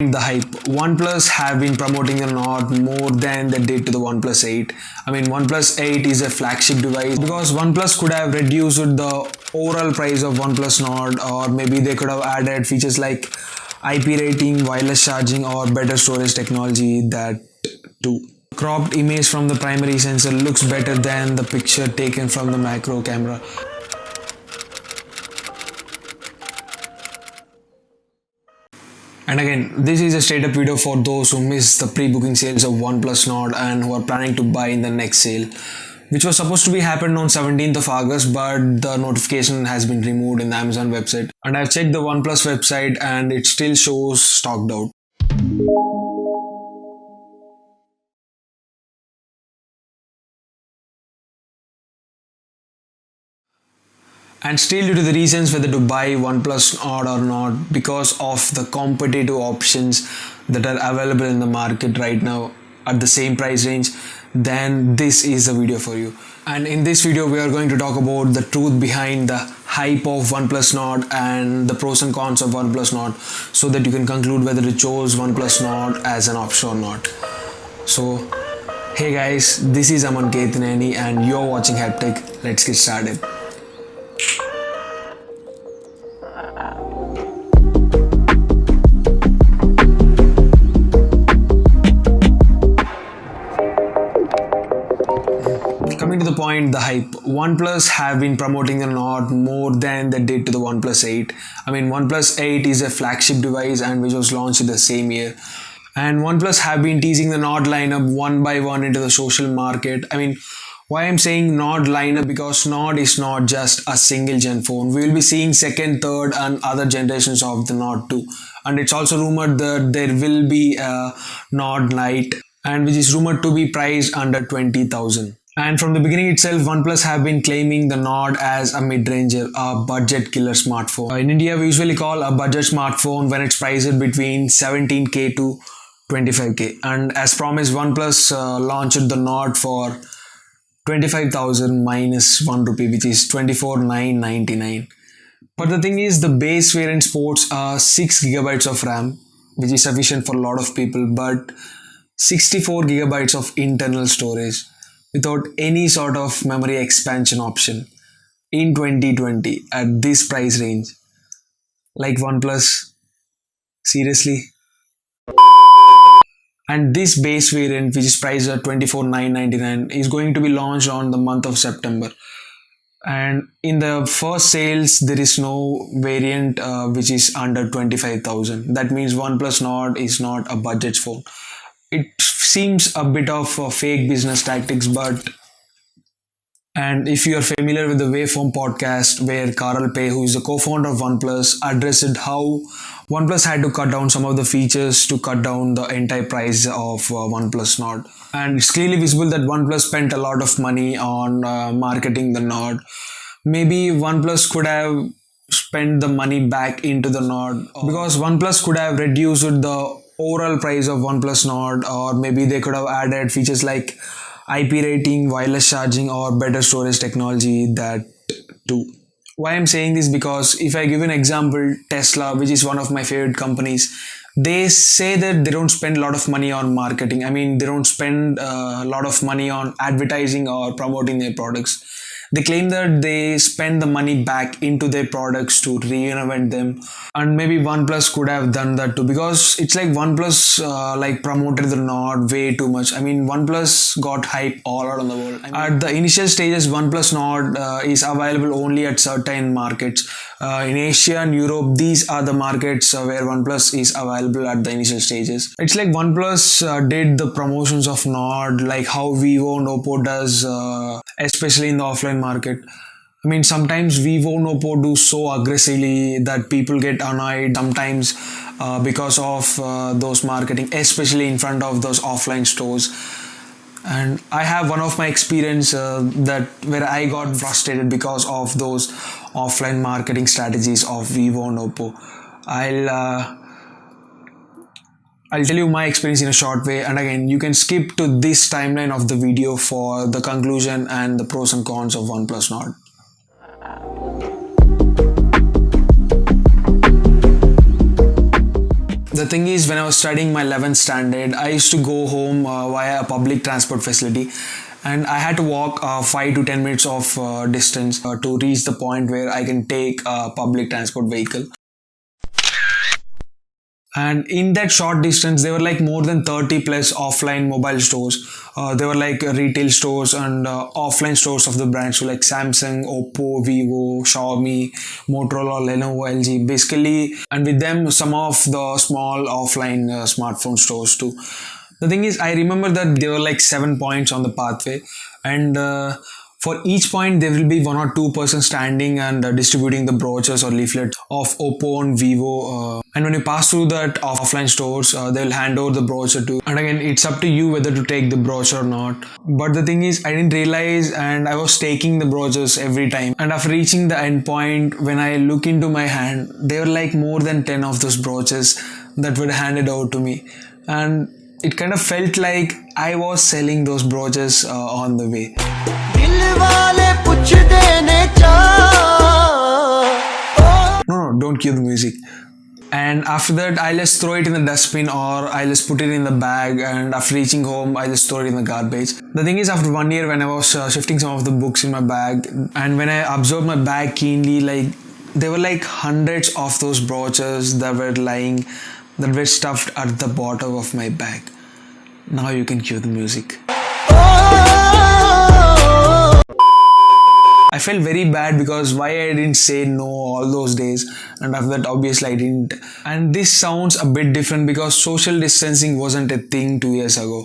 The hype. OnePlus have been promoting the NORD more than they did to the OnePlus 8. OnePlus 8 is a flagship device because OnePlus could have reduced the overall price of OnePlus NORD, or maybe they could have added features like IP rating, wireless charging, or better storage technology. That too. Cropped image from the primary sensor looks better than the picture taken from the macro camera. And again, this is a straight up video for those who missed the pre-booking sales of OnePlus Nord and who are planning to buy in the next sale, which was supposed to be happened on 17th of August, but the notification has been removed in the Amazon website. And I've checked the OnePlus website and it still shows stocked out. And still, due to the reasons whether to buy OnePlus Nord or not, because of the competitive options that are available in the market right now at the same price range, then this is a video for you. And in this video, we are going to talk about the truth behind the hype of OnePlus Nord and the pros and cons of OnePlus Nord, so that you can conclude whether to choose OnePlus Nord as an option or not. So, hey guys, this is Aman Kethineni and you're watching HAPtech. Let's get started. Coming to the point, the hype. OnePlus have been promoting the NORD more than they did to the OnePlus 8. OnePlus 8 is a flagship device and which was launched the same year. And OnePlus have been teasing the NORD lineup one by one into the social market. Why I'm saying NORD lineup? Because NORD is not just a single gen phone. We will be seeing second, third and other generations of the NORD too. And it's also rumored that there will be a NORD Lite, and which is rumored to be priced under 20,000. And from the beginning itself, OnePlus have been claiming the NORD as a mid-ranger, a budget killer smartphone. In India, we usually call a budget smartphone when it's priced between 17k to 25k. And as promised, OnePlus launched the NORD for 25,000 minus 1 rupee, which is 24,999. But the thing is, the base variant sports 6 gigabytes of RAM, which is sufficient for a lot of people, but 64 gigabytes of internal storage without any sort of memory expansion option in 2020 at this price range. Like OnePlus, seriously? And this base variant, which is priced at 24,999, is going to be launched on the month of September. And in the first sales, there is no variant which is under 25,000. That means OnePlus Nord is not a budget phone. It seems a bit of a fake business tactics, and if you are familiar with the Waveform podcast, where Carl Pei, who is the co-founder of OnePlus, addressed how OnePlus had to cut down some of the features to cut down the entire price of OnePlus Nord. And it's clearly visible that OnePlus spent a lot of money on marketing the Nord. Maybe OnePlus could have spent the money back into the Nord, because OnePlus could have reduced the overall price of OnePlus Nord, or maybe they could have added features like IP rating, wireless charging, or better storage technology. That too. Why I'm saying this? Because if I give an example, Tesla, which is one of my favorite companies, they say that they don't spend a lot of money on marketing. They don't spend a lot of money on advertising or promoting their products. They claim that they spend the money back into their products to reinvent them, and maybe OnePlus could have done that too, because it's like OnePlus promoted the Nord way too much. OnePlus got hype all around the world. At the initial stages, OnePlus Nord is available only at certain markets. In Asia and Europe, these are the markets where OnePlus is available at the initial stages. It's like OnePlus did the promotions of Nord like how Vivo and Oppo does, especially in the offline market. Sometimes Vivo and Oppo do so aggressively that people get annoyed sometimes because of those marketing, especially in front of those offline stores. And I have one of my experience where I got frustrated because of those offline marketing strategies of Vivo and Oppo. I'll tell you my experience in a short way, and again, you can skip to this timeline of the video for the conclusion and the pros and cons of OnePlus Nord. The thing is, when I was studying my 11th standard, I used to go home via a public transport facility, and I had to walk 5 to 10 minutes of distance to reach the point where I can take a public transport vehicle. And in that short distance, there were like more than 30 plus offline mobile stores. There were like retail stores and offline stores of the brands, so like Samsung, Oppo, Vivo, Xiaomi, Motorola, Lenovo, LG, basically, and with them some of the small offline smartphone stores too. The thing is, I remember that there were like 7 points on the pathway, and for each point there will be one or two persons standing and distributing the brochures or leaflets of Oppo and Vivo. And when you pass through that offline stores, they'll hand over the brochure to you. And again, it's up to you whether to take the brochure or not. But the thing is, I didn't realize, and I was taking the brochures every time. And after reaching the end point, when I look into my hand, there were like more than 10 of those brochures that were handed over to me. And it kind of felt like I was selling those brochures on the way. No, don't cue the music. And after that, I'll just throw it in the dustbin, or I'll just put it in the bag, and after reaching home, I'll just throw it in the garbage. The thing is, after 1 year, when I was shifting some of the books in my bag, and when I observed my bag keenly, like there were like hundreds of those brochures that were stuffed at the bottom of my bag. Now you can cue the music. I felt very bad because why I didn't say no all those days, and after that obviously I didn't. And this sounds a bit different because social distancing wasn't a thing 2 years ago.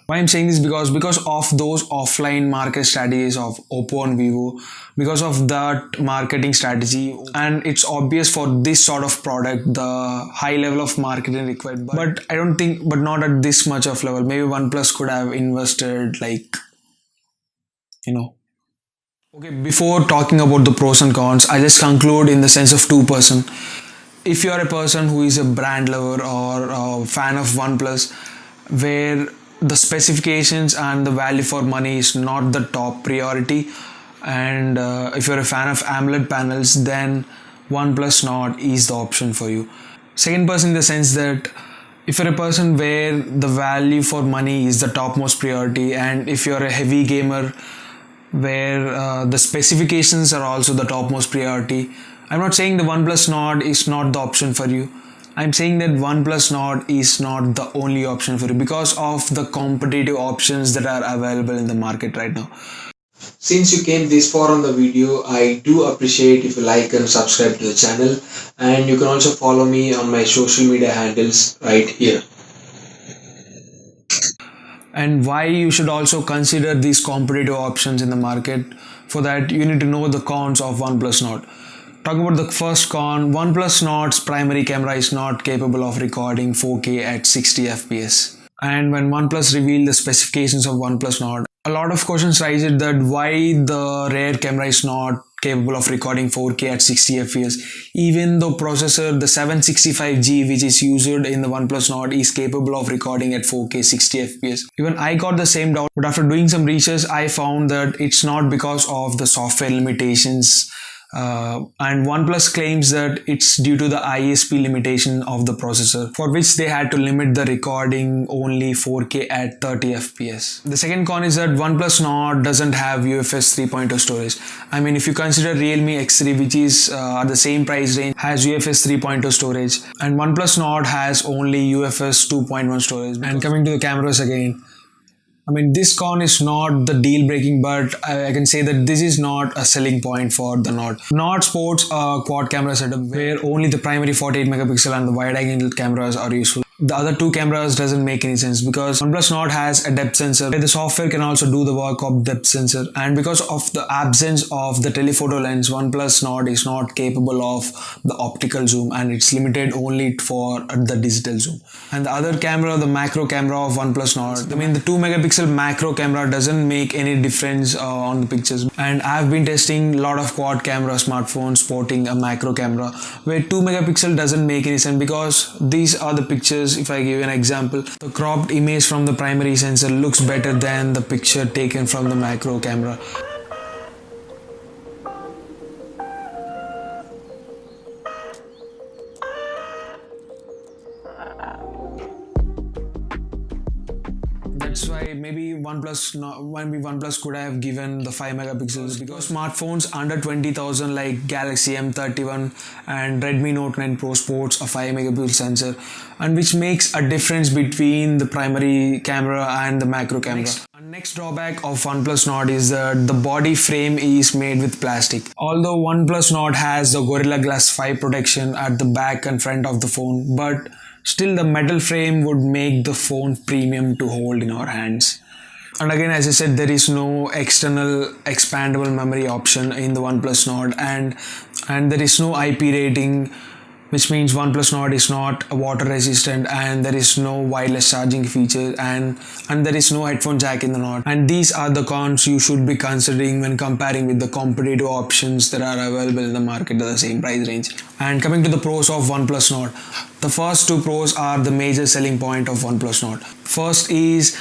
Why I'm saying this because of those offline market strategies of Oppo and Vivo, because of that marketing strategy, and it's obvious for this sort of product the high level of marketing required. But I don't think, but not at this much of level. Maybe OnePlus could have invested Okay, before talking about the pros and cons, I just conclude in the sense of two-person. If you are a person who is a brand lover or a fan of OnePlus, where the specifications and the value for money is not the top priority, and if you're a fan of AMOLED panels, then OnePlus Nord is the option for you. Second person, in the sense that if you're a person where the value for money is the topmost priority, and if you're a heavy gamer where the specifications are also the topmost priority, I'm not saying the OnePlus Nord is not the option for you. I'm saying that OnePlus Nord is not the only option for you because of the competitive options that are available in the market right now. Since you came this far on the video, I do appreciate if you like and subscribe to the channel, and you can also follow me on my social media handles right here. And why you should also consider these competitive options in the market. For that, you need to know the cons of OnePlus Nord. Talk about the first con. OnePlus Nord's primary camera is not capable of recording 4K at 60 FPS. And when OnePlus revealed the specifications of OnePlus Nord, a lot of questions raised that why the rear camera is not capable of recording 4K at 60 FPS, even though processor, the 765G which is used in the OnePlus Nord, is capable of recording at 4K 60 FPS. Even I got the same doubt, but after doing some research, I found that it's not because of the software limitations. And OnePlus claims that it's due to the ISP limitation of the processor, for which they had to limit the recording only 4K at 30 FPS. The second con is that OnePlus Nord doesn't have UFS 3.0 storage. I mean, if you consider Realme X3, which is at the same price range, has UFS 3.0 storage, and OnePlus Nord has only UFS 2.1 storage. And coming to the cameras again, I mean, this con is not the deal breaking, but I can say that this is not a selling point for the Nord. Nord sports a quad camera setup where only the primary 48 megapixel and the wide angle cameras are useful. The other two cameras doesn't make any sense because OnePlus Nord has a depth sensor where the software can also do the work of depth sensor, and because of the absence of the telephoto lens, OnePlus Nord is not capable of the optical zoom, and it's limited only for the digital zoom. And the other camera, the macro camera of OnePlus Nord, I mean the 2 megapixel macro camera doesn't make any difference on the pictures. And I've been testing a lot of quad camera smartphones sporting a macro camera where 2 megapixel doesn't make any sense, because these are the pictures. If I give you an example, the cropped image from the primary sensor looks better than the picture taken from the macro camera. why maybe OnePlus could have given the 5 megapixels, because smartphones under 20,000 like Galaxy M31 and Redmi Note 9 Pro sports a 5 megapixel sensor, and which makes a difference between the primary camera and the macro camera. Next drawback of OnePlus NORD is that the body frame is made with plastic. Although OnePlus NORD has the Gorilla Glass 5 protection at the back and front of the phone, but still the metal frame would make the phone premium to hold in our hands. And again, as I said, there is no external expandable memory option in the OnePlus NORD, and there is no IP rating, which means OnePlus NORD is not water resistant, and there is no wireless charging feature, and there is no headphone jack in the NORD. And these are the cons you should be considering when comparing with the competitive options that are available in the market at the same price range. And coming to the pros of OnePlus NORD, the first two pros are the major selling point of OnePlus NORD. First is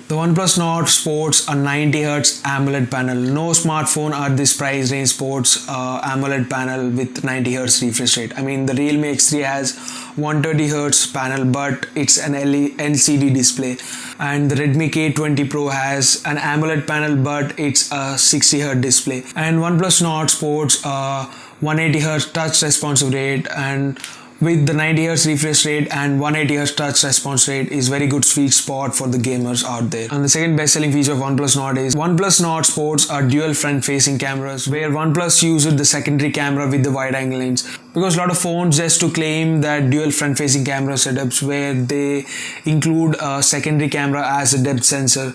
the OnePlus NORD sports a 90Hz AMOLED panel. No smartphone at this price range sports AMOLED panel with 90Hz refresh rate. I mean, the Realme X3 has 130Hz panel, but it's an LCD display. And the Redmi K20 Pro has an AMOLED panel, but it's a 60Hz display. And OnePlus NORD sports 180Hz touch responsive rate, and with the 90Hz refresh rate and 180Hz touch response rate is very good sweet spot for the gamers out there. And the second best selling feature of OnePlus NORD is OnePlus NORD sports are dual front facing cameras, where OnePlus uses the secondary camera with the wide angle lens. Because a lot of phones just to claim that dual front facing camera setups where they include a secondary camera as a depth sensor.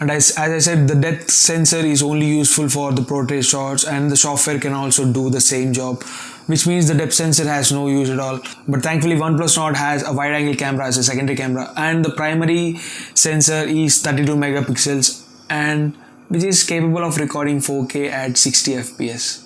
And as I said, the depth sensor is only useful for the portrait shots, and the software can also do the same job, which means the depth sensor has no use at all. But thankfully OnePlus NORD has a wide angle camera as a secondary camera, and the primary sensor is 32 megapixels, and which is capable of recording 4K at 60 FPS.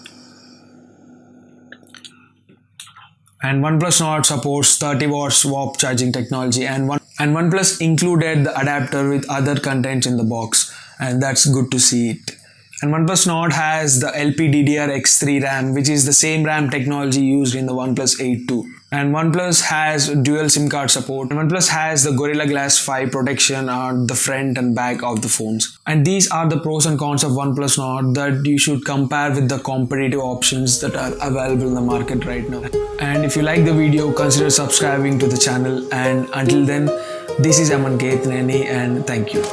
And OnePlus NORD supports 30 watts swap charging technology, and OnePlus included the adapter with other contents in the box, and that's good to see it. And OnePlus NORD has the LPDDR-X3 RAM, which is the same RAM technology used in the OnePlus 8 too. And OnePlus has dual SIM card support. And OnePlus has the Gorilla Glass 5 protection on the front and back of the phones. And these are the pros and cons of OnePlus NORD that you should compare with the competitive options that are available in the market right now. And if you like the video, consider subscribing to the channel. And until then, this is Aman Kethineni, and thank you.